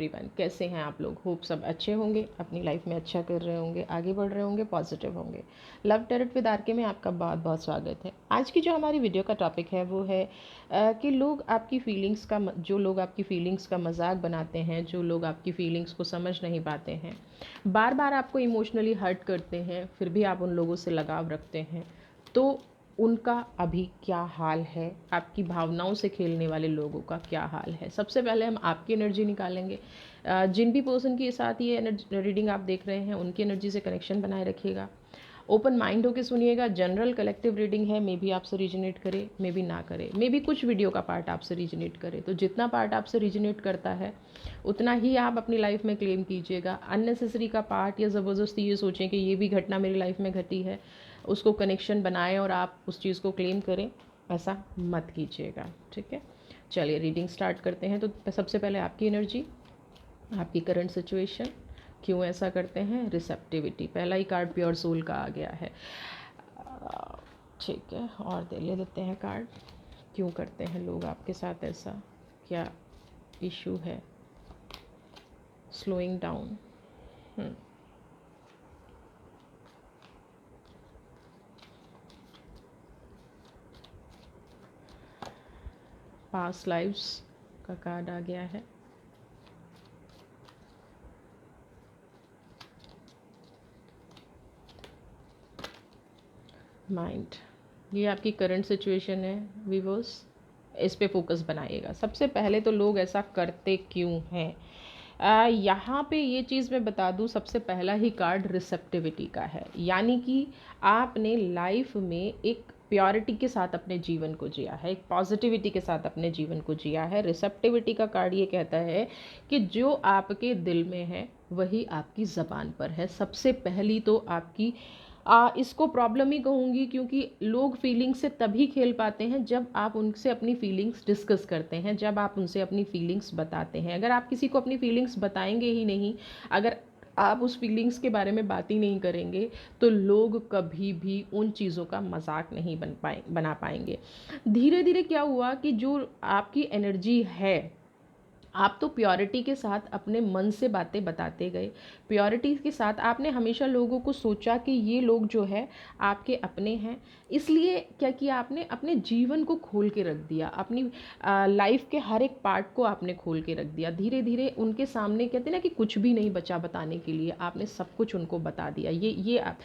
Everyone, कैसे हैं आप लोग? होप सब अच्छे होंगे, अपनी लाइफ में अच्छा कर रहे होंगे, आगे बढ़ रहे होंगे, पॉजिटिव होंगे। लव टेरट विद आर के में आपका बहुत बहुत स्वागत है। आज की जो हमारी वीडियो का टॉपिक है वो है कि लोग आपकी फीलिंग्स का जो लोग आपकी फीलिंग्स का मजाक बनाते हैं, जो लोग आपकी फीलिंग्स को समझ नहीं पाते हैं, बार बार आपको इमोशनली हर्ट करते हैं, फिर भी आप उन लोगों से लगाव रखते हैं, तो उनका अभी क्या हाल है, आपकी भावनाओं से खेलने वाले लोगों का क्या हाल है। सबसे पहले हम आपकी एनर्जी निकालेंगे। जिन भी पर्सन के साथ ये रीडिंग आप देख रहे हैं उनकी एनर्जी से कनेक्शन बनाए रखिएगा। ओपन माइंड होकर सुनिएगा। जनरल कलेक्टिव रीडिंग है, मे बी आपसे रीजनेट करे, मे बी ना करे, मे बी कुछ वीडियो का पार्ट आपसे रीजनेट करे। तो जितना पार्ट आपसे रीजनेट करता है उतना ही आप अपनी लाइफ में क्लेम कीजिएगा। अननेसेसरी का पार्ट या ज़बरदस्ती ये सोचें कि ये भी घटना मेरी लाइफ में घटी है, उसको कनेक्शन बनाएं और आप उस चीज़ को क्लेम करें, ऐसा मत कीजिएगा। ठीक है, चलिए रीडिंग स्टार्ट करते हैं। तो सबसे पहले आपकी एनर्जी, आपकी करंट सिचुएशन, क्यों ऐसा करते हैं, रिसेप्टिविटी। पहला ही कार्ड प्योर सोल का आ गया है। ठीक है, और ले लेते हैं कार्ड। क्यों करते हैं लोग आपके साथ ऐसा, क्या इशू है। स्लोइंग डाउन, पास्ट लाइव्स का कार्ड आ गया है। माइंड, ये आपकी करंट सिचुएशन है वीवर्स, इस पे फोकस बनाइएगा। सबसे पहले तो लोग ऐसा करते क्यों हैं, यहाँ पे ये चीज़ मैं बता दूँ। सबसे पहला ही कार्ड रिसेप्टिविटी का है, यानी कि आपने लाइफ में एक प्योरिटी के साथ अपने जीवन को जिया है, एक पॉजिटिविटी के साथ अपने जीवन को जिया है। रिसेप्टिविटी का कार्ड ये कहता है कि जो आपके दिल में है वही आपकी ज़बान पर है। सबसे पहली तो आपकी इसको प्रॉब्लम ही कहूँगी, क्योंकि लोग फीलिंग से तभी खेल पाते हैं जब आप उनसे अपनी फीलिंग्स डिस्कस करते हैं, जब आप उनसे अपनी फीलिंग्स बताते हैं। अगर आप किसी को अपनी फीलिंग्स बताएंगे ही नहीं, अगर आप उस फीलिंग्स के बारे में बात ही नहीं करेंगे, तो लोग कभी भी उन चीज़ों का मजाक नहीं बना पाएंगे। धीरे धीरे क्या हुआ कि जो आपकी एनर्जी है, आप तो प्योरिटी के साथ अपने मन से बातें बताते गए। प्योरिटी के साथ आपने हमेशा लोगों को सोचा कि ये लोग जो है आपके अपने हैं, इसलिए क्या किया आपने, अपने जीवन को खोल के रख दिया, अपनी लाइफ के हर एक पार्ट को आपने खोल के रख दिया। धीरे धीरे उनके सामने कहते ना कि कुछ भी नहीं बचा बताने के लिए, आपने सब कुछ उनको बता दिया। ये आप,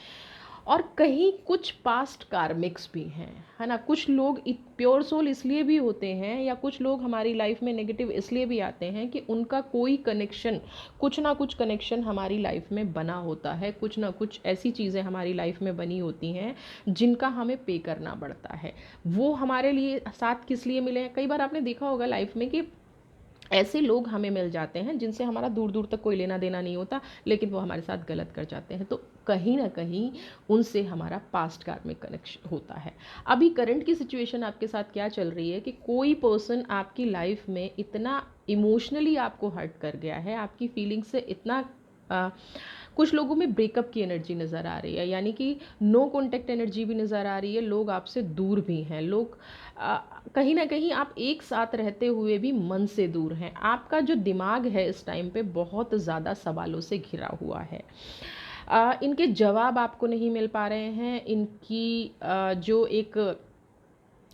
और कहीं कुछ पास्ट कार्मिक्स भी हैं, है ना। कुछ लोग प्योर सोल इसलिए भी होते हैं, या कुछ लोग हमारी लाइफ में नेगेटिव इसलिए भी आते हैं कि उनका कोई कनेक्शन, कुछ ना कुछ कनेक्शन हमारी लाइफ में बना होता है। कुछ ना कुछ ऐसी चीज़ें हमारी लाइफ में बनी होती हैं जिनका हमें पे करना पड़ता है। वो हमारे लिए साथ किस लिए मिले हैं, कई बार आपने देखा होगा लाइफ में कि ऐसे लोग हमें मिल जाते हैं जिनसे हमारा दूर दूर तक कोई लेना देना नहीं होता, लेकिन वो हमारे साथ गलत कर जाते हैं। तो कहीं ना कहीं उनसे हमारा पास्ट कार्मिक कनेक्शन होता है। अभी करंट की सिचुएशन आपके साथ क्या चल रही है कि कोई पर्सन आपकी लाइफ में इतना इमोशनली आपको हर्ट कर गया है, आपकी फीलिंग से इतना कुछ लोगों में ब्रेकअप की एनर्जी नज़र आ रही है, यानी कि नो कॉन्टेक्ट एनर्जी भी नज़र आ रही है। लोग आपसे दूर भी हैं, लोग कहीं ना कहीं आप एक साथ रहते हुए भी मन से दूर हैं। आपका जो दिमाग है इस टाइम पे बहुत ज़्यादा सवालों से घिरा हुआ है। इनके जवाब आपको नहीं मिल पा रहे हैं। इनकी जो एक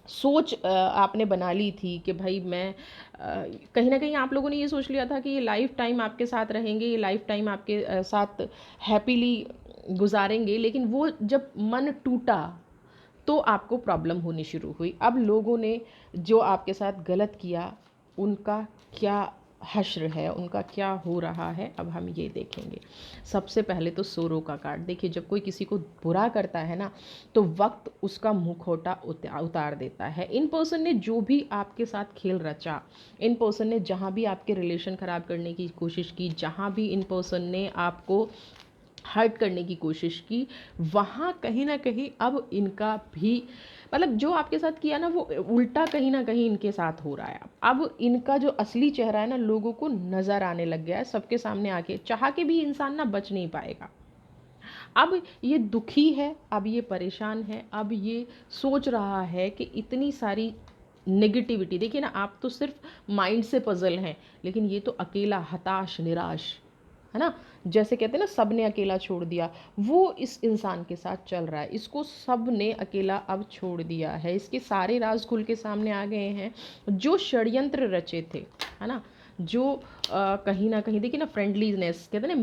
सोच आपने बना ली थी कि भाई मैं कहीं ना कहीं आप लोगों ने ये सोच लिया था कि ये लाइफ टाइम आपके साथ रहेंगे, ये लाइफ टाइम आपके साथ हैप्पीली गुजारेंगे, लेकिन वो जब मन टूटा तो आपको प्रॉब्लम होनी शुरू हुई। अब लोगों ने जो आपके साथ गलत किया उनका क्या हश्र है, उनका क्या हो रहा है, अब हम ये देखेंगे। सबसे पहले तो सोरो का कार्ड देखिए। जब कोई किसी को बुरा करता है ना, तो वक्त उसका मुखौटा उतार देता है। इन पर्सन ने जो भी आपके साथ खेल रचा, इन पर्सन ने जहाँ भी आपके रिलेशन ख़राब करने की कोशिश की, जहाँ भी इन पर्सन ने आपको हर्ट करने की कोशिश की, वहाँ कहीं ना कहीं अब इनका भी मतलब जो आपके साथ किया ना, वो उल्टा कहीं ना कहीं इनके साथ हो रहा है। अब इनका जो असली चेहरा है ना, लोगों को नज़र आने लग गया है, सबके सामने आके। चाह के भी इंसान ना बच नहीं पाएगा। अब ये दुखी है, अब ये परेशान है, अब ये सोच रहा है कि इतनी सारी नेगेटिविटी। देखिए ना, आप तो सिर्फ माइंड से पजल हैं, लेकिन ये तो अकेला, हताश, निराश, है ना, जैसे कहते हैं ना सब ने अकेला छोड़ दिया, वो इस इंसान के साथ चल रहा है। इसको सब ने अकेला अब छोड़ दिया है, इसके सारे राज खुल के सामने आ गए हैं, जो षड्यंत्र रचे थे, है ना, जो कहीं ना कहीं देखिए ना फ्रेंडलीनेस, कहते हैं ना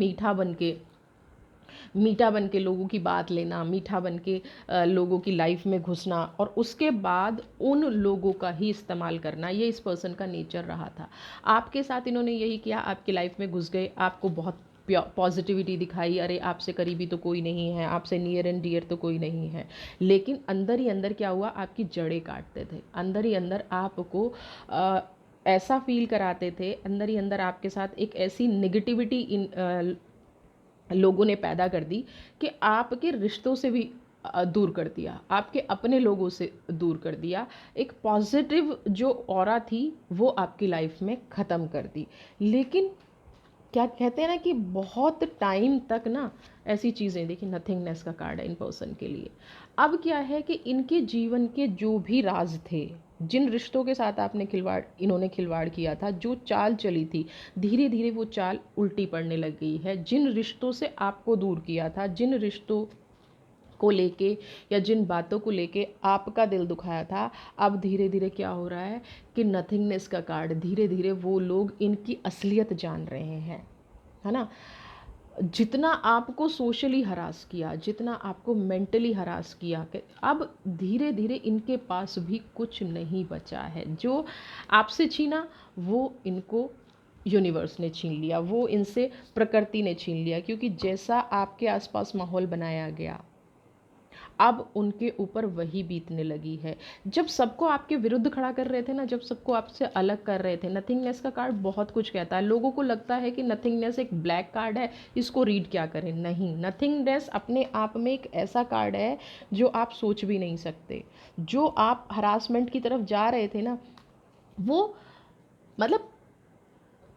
मीठा बन के लोगों की बात लेना, मीठा बन के लोगों की लाइफ में घुसना और उसके बाद उन लोगों का ही इस्तेमाल करना, ये इस पर्सन का नेचर रहा था। आपके साथ इन्होंने यही किया, आपकी लाइफ में घुस गए, आपको बहुत पॉजिटिविटी दिखाई, अरे आपसे करीबी तो कोई नहीं है, आपसे नियर एंड डियर तो कोई नहीं है, लेकिन अंदर ही अंदर क्या हुआ, आपकी जड़ें काटते थे, अंदर ही अंदर आपको ऐसा फील कराते थे, अंदर ही अंदर आपके साथ एक ऐसी निगेटिविटी लोगों ने पैदा कर दी कि आपके रिश्तों से भी दूर कर दिया, आपके अपने लोगों से दूर कर दिया, एक पॉजिटिव जो ऑरा थी वो आपकी लाइफ में ख़त्म कर दी। लेकिन क्या कहते हैं ना कि बहुत टाइम तक ना ऐसी चीज़ें, देखिए नथिंगनेस का कार्ड है इन पर्सन के लिए। अब क्या है कि इनके जीवन के जो भी राज थे, जिन रिश्तों के साथ आपने इन्होंने खिलवाड़ किया था, जो चाल चली थी, धीरे धीरे वो चाल उल्टी पड़ने लग गई है। जिन रिश्तों से आपको दूर किया था, जिन रिश्तों को लेके या जिन बातों को लेके आपका दिल दुखाया था, अब धीरे धीरे क्या हो रहा है कि नथिंगनेस का कार्ड, धीरे धीरे वो लोग इनकी असलियत जान रहे हैं, है ना। जितना आपको सोशली हरास किया, जितना आपको मेंटली हरास किया, कि अब धीरे धीरे इनके पास भी कुछ नहीं बचा है। जो आपसे छीना वो इनको यूनिवर्स ने छीन लिया, वो इनसे प्रकृति ने छीन लिया, क्योंकि जैसा आपके आसपास माहौल बनाया गया अब उनके ऊपर वही बीतने लगी है। जब सबको आपके विरुद्ध खड़ा कर रहे थे ना, जब सबको आपसे अलग कर रहे थे, नथिंगनेस का कार्ड बहुत कुछ कहता है। लोगों को लगता है कि नथिंगनेस एक ब्लैक कार्ड है, इसको रीड क्या करें। नहीं, नथिंगनेस अपने आप में एक ऐसा कार्ड है जो आप सोच भी नहीं सकते। जो आप हरासमेंट की तरफ जा रहे थे ना, वो मतलब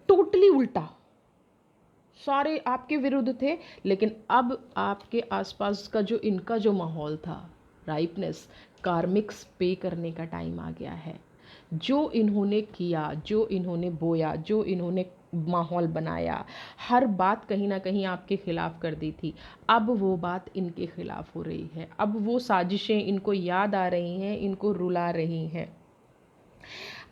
टोटली उल्टा, सारे आपके विरुद्ध थे, लेकिन अब आपके आसपास का जो इनका जो माहौल था, राइपनेस, कार्मिक्स पे करने का टाइम आ गया है। जो इन्होंने किया, जो इन्होंने बोया, जो इन्होंने माहौल बनाया, हर बात कहीं ना कहीं आपके खिलाफ कर दी थी, अब वो बात इनके खिलाफ हो रही है। अब वो साजिशें इनको याद आ रही हैं, इनको रुला रही हैं।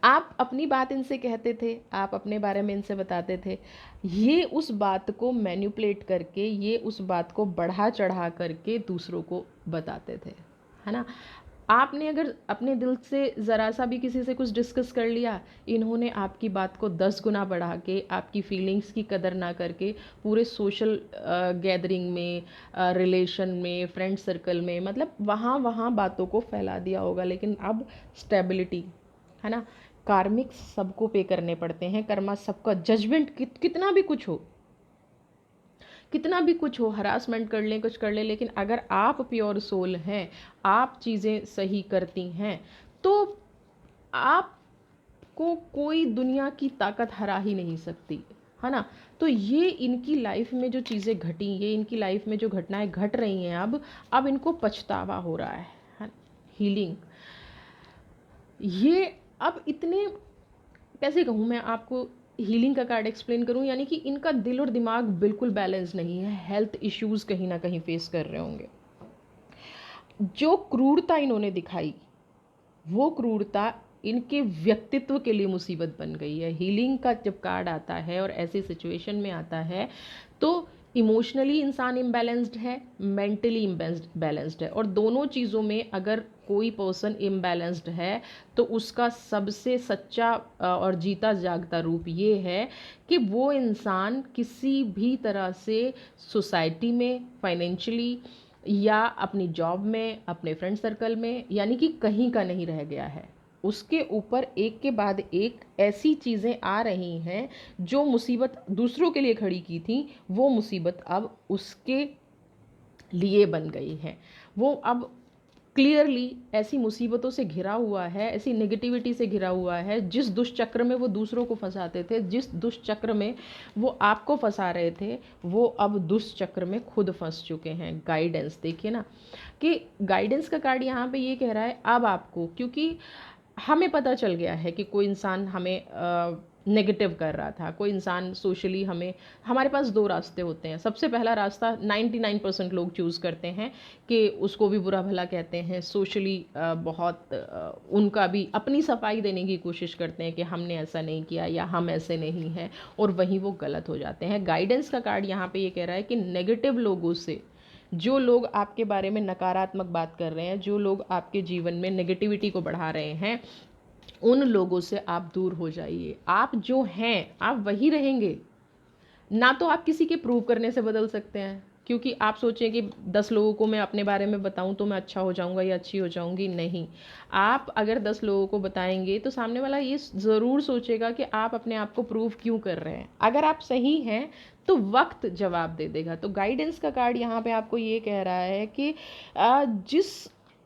आप अपनी बात इनसे कहते थे, आप अपने बारे में इनसे बताते थे, ये उस बात को मैनिपुलेट करके, ये उस बात को बढ़ा चढ़ा करके दूसरों को बताते थे, है ना। आपने अगर अपने दिल से ज़रा सा भी किसी से कुछ डिस्कस कर लिया, इन्होंने आपकी बात को 10 गुना बढ़ा के, आपकी फीलिंग्स की कदर ना करके, पूरे सोशल गैदरिंग में, रिलेशन में, फ्रेंड सर्कल में, मतलब वहाँ वहाँ बातों को फैला दिया होगा। लेकिन अब स्टेबिलिटी, है ना, कार्मिक सबको पे करने पड़ते हैं, कर्मा सबका, जजमेंट कितना भी कुछ हो, कितना भी कुछ हो, हरासमेंट कर लें, कुछ कर लें, लेकिन अगर आप प्योर सोल हैं, आप चीज़ें सही करती हैं, तो आपको कोई दुनिया की ताकत हरा ही नहीं सकती, है ना। तो ये इनकी लाइफ में जो चीज़ें घटी, ये इनकी लाइफ में जो घटनाएं घट रही हैं, अब इनको पछतावा हो रहा है। हीलिंग, ये अब इतने, कैसे कहूँ मैं आपको, हीलिंग का कार्ड एक्सप्लेन करूँ, यानी कि इनका दिल और दिमाग बिल्कुल बैलेंस नहीं है, हेल्थ इश्यूज़ कहीं ना कहीं फेस कर रहे होंगे। जो क्रूरता इन्होंने दिखाई, वो क्रूरता इनके व्यक्तित्व के लिए मुसीबत बन गई है। हीलिंग का जब कार्ड आता है और ऐसी सिचुएशन में आता है, तो इमोशनली इंसान इम्बैलेंस्ड है, मेंटली बैलेंस्ड है, और दोनों चीज़ों में अगर कोई पर्सन इम्बैलेंस्ड है, तो उसका सबसे सच्चा और जीता जागता रूप ये है कि वो इंसान किसी भी तरह से सोसाइटी में, फाइनेंशियली, या अपनी जॉब में, अपने फ्रेंड सर्कल में, यानी कि कहीं का नहीं रह गया है। उसके ऊपर एक के बाद एक ऐसी चीज़ें आ रही हैं जो मुसीबत दूसरों के लिए खड़ी की थी, वो मुसीबत अब उसके लिए बन गई है। वो अब क्लियरली ऐसी मुसीबतों से घिरा हुआ है, ऐसी नेगेटिविटी से घिरा हुआ है, जिस दुष्चक्र में वो दूसरों को फंसाते थे, जिस दुष्चक्र में वो आपको फंसा रहे थे, वो अब दुष्चक्र में खुद फंस चुके हैं। गाइडेंस देखिए ना, कि गाइडेंस का कार्ड यहाँ पे ये कह रहा है अब आपको, क्योंकि हमें पता चल गया है कि कोई इंसान हमें नेगेटिव कर रहा था, कोई इंसान सोशली हमें, हमारे पास दो रास्ते होते हैं। सबसे पहला रास्ता 99% लोग चूज़ करते हैं कि उसको भी बुरा भला कहते हैं, सोशली बहुत उनका भी अपनी सफाई देने की कोशिश करते हैं कि हमने ऐसा नहीं किया या हम ऐसे नहीं हैं, और वहीं वो गलत हो जाते हैं। गाइडेंस का कार्ड यहाँ पे ये कह रहा है कि नेगेटिव लोगों से, जो लोग आपके बारे में नकारात्मक बात कर रहे हैं, जो लोग आपके जीवन में नेगेटिविटी को बढ़ा रहे हैं, उन लोगों से आप दूर हो जाइए। आप जो हैं आप वही रहेंगे। ना तो आप किसी के प्रूव करने से बदल सकते हैं, क्योंकि आप सोचें कि 10 लोगों को मैं अपने बारे में बताऊं तो मैं अच्छा हो जाऊंगा या अच्छी हो जाऊंगी। नहीं, आप अगर 10 लोगों को बताएंगे तो सामने वाला ये ज़रूर सोचेगा कि आप अपने आप को प्रूव क्यों कर रहे हैं। अगर आप सही हैं तो वक्त जवाब दे देगा। तो गाइडेंस का कार्ड यहाँ पे आपको ये कह रहा है कि जिस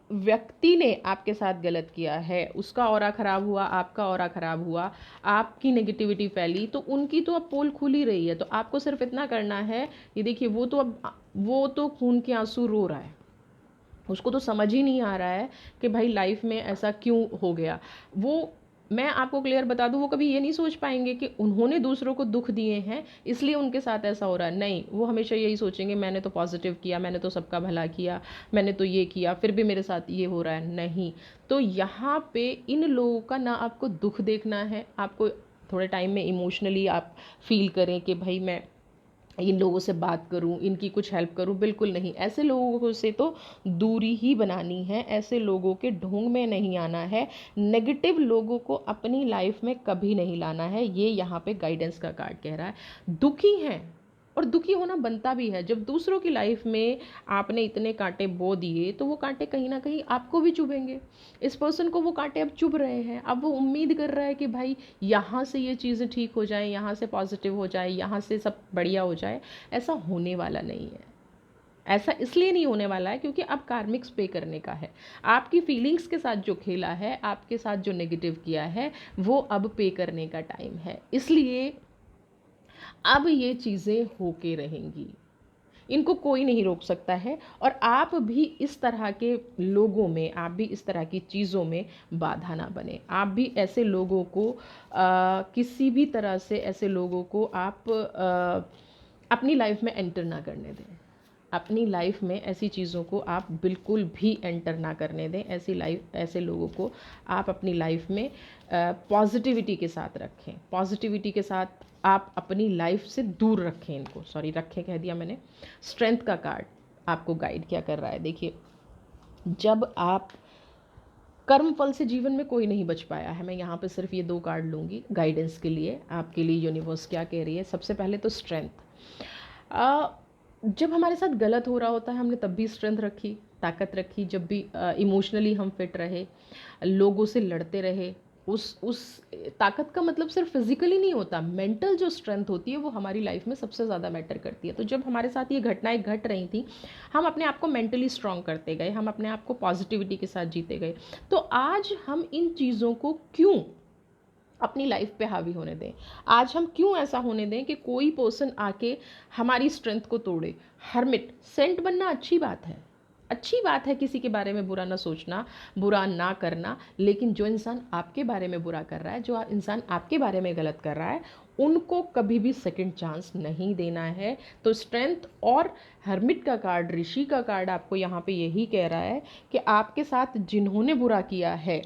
व्यक्ति ने आपके साथ गलत किया है उसका ऑरा खराब हुआ, आपका ऑरा खराब हुआ, आपकी नेगेटिविटी फैली, तो उनकी तो अब पोल खुल ही रही है। तो आपको सिर्फ इतना करना है, ये देखिए वो तो खून के आंसू रो रहा है, उसको तो समझ ही नहीं आ रहा है कि भाई लाइफ में ऐसा क्यों हो गया। वो, मैं आपको क्लियर बता दूं, वो कभी ये नहीं सोच पाएंगे कि उन्होंने दूसरों को दुख दिए हैं इसलिए उनके साथ ऐसा हो रहा है। नहीं, वो हमेशा यही सोचेंगे मैंने तो पॉजिटिव किया, मैंने तो सबका भला किया, मैंने तो ये किया, फिर भी मेरे साथ ये हो रहा है। नहीं, तो यहाँ पे इन लोगों का ना आपको दुख देखना है, आपको थोड़े टाइम में इमोशनली आप फील करें कि भाई मैं इन लोगों से बात करूं, इनकी कुछ हेल्प करूं, बिल्कुल नहीं। ऐसे लोगों से तो दूरी ही बनानी है, ऐसे लोगों के ढोंग में नहीं आना है, नेगेटिव लोगों को अपनी लाइफ में कभी नहीं लाना है। ये यहाँ पे गाइडेंस का कार्ड कह रहा है। दुखी हैं, और दुखी होना बनता भी है। जब दूसरों की लाइफ में आपने इतने कांटे बो दिए तो वो कांटे कहीं ना कहीं आपको भी चुभेंगे। इस पर्सन को वो कांटे अब चुभ रहे हैं, अब वो उम्मीद कर रहा है कि भाई यहाँ से ये चीज़ें ठीक हो जाएं, यहाँ से पॉजिटिव हो जाए, यहाँ से सब बढ़िया हो जाए। ऐसा होने वाला नहीं है। ऐसा इसलिए नहीं होने वाला है क्योंकि अब कार्मिक्स पे करने का है। आपकी फीलिंग्स के साथ जो खेला है, आपके साथ जो नेगेटिव किया है, वो अब पे करने का टाइम है। इसलिए अब ये चीज़ें होके रहेंगी, इनको कोई नहीं रोक सकता है। और आप भी इस तरह के लोगों में, आप भी इस तरह की चीज़ों में बाधा ना बने। आप भी ऐसे लोगों को किसी भी तरह से ऐसे लोगों को आप अपनी लाइफ में एंटर ना करने दें। अपनी लाइफ में ऐसी चीज़ों को आप बिल्कुल भी एंटर ना करने दें। ऐसे लोगों को आप अपनी लाइफ में पॉजिटिविटी के साथ रखें, पॉजिटिविटी के साथ आप अपनी लाइफ से दूर रखें इनको। सॉरी, रखें कह दिया मैंने। स्ट्रेंथ का कार्ड आपको गाइड क्या कर रहा है, देखिए, जब आप कर्म फल से जीवन में कोई नहीं बच पाया है, मैं यहाँ पे सिर्फ ये 2 कार्ड लूँगी गाइडेंस के लिए, आपके लिए यूनिवर्स क्या कह रही है। सबसे पहले तो स्ट्रेंथ। जब हमारे साथ गलत हो रहा होता है हमने तब भी स्ट्रेंथ रखी, ताकत रखी। जब भी इमोशनली हम फिट रहे, लोगों से लड़ते रहे, उस ताकत का मतलब सिर्फ फिजिकली नहीं होता, मेंटल जो स्ट्रेंथ होती है वो हमारी लाइफ में सबसे ज़्यादा मैटर करती है। तो जब हमारे साथ ये घटनाएं घट रही थी, हम अपने आप को मेंटली स्ट्रांग करते गए, हम अपने आप को पॉजिटिविटी के साथ जीते गए। तो आज हम इन चीज़ों को क्यों अपनी लाइफ पे हावी होने दें? आज हम क्यों ऐसा होने दें कि कोई पर्सन आके हमारी स्ट्रेंथ को तोड़े? हर्मिट, सेंट बनना अच्छी बात है, अच्छी बात है किसी के बारे में बुरा ना सोचना, बुरा ना करना। लेकिन जो इंसान आपके बारे में बुरा कर रहा है, जो इंसान आपके बारे में गलत कर रहा है, उनको कभी भी सेकंड चांस नहीं देना है। तो स्ट्रेंथ और हर्मिट का कार्ड, ऋषि का कार्ड आपको यहाँ पे यही कह रहा है कि आपके साथ जिन्होंने बुरा किया है,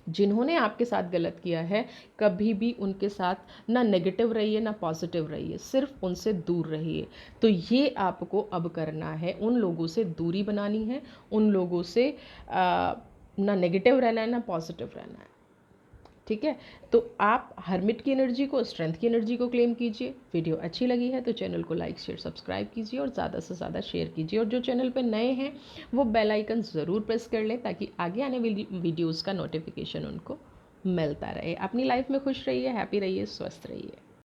जिन्होंने आपके साथ गलत किया है, कभी भी उनके साथ ना नेगेटिव रहिए ना पॉजिटिव रहिए, सिर्फ उनसे दूर रहिए। तो ये आपको अब करना है, उन लोगों से दूरी बनानी है, उन लोगों से ना नेगेटिव रहना है ना पॉजिटिव रहना है। ठीक है, तो आप हर्मिट की एनर्जी को, स्ट्रेंथ की एनर्जी को क्लेम कीजिए। वीडियो अच्छी लगी है तो चैनल को लाइक शेयर सब्सक्राइब कीजिए और ज़्यादा से ज़्यादा शेयर कीजिए। और जो चैनल पे नए हैं वो बेल आइकन ज़रूर प्रेस कर लें ताकि आगे आने वाली वीडियोज़ का नोटिफिकेशन उनको मिलता रहे। अपनी लाइफ में खुश रहिए, हैप्पी रहिए, स्वस्थ रहिए।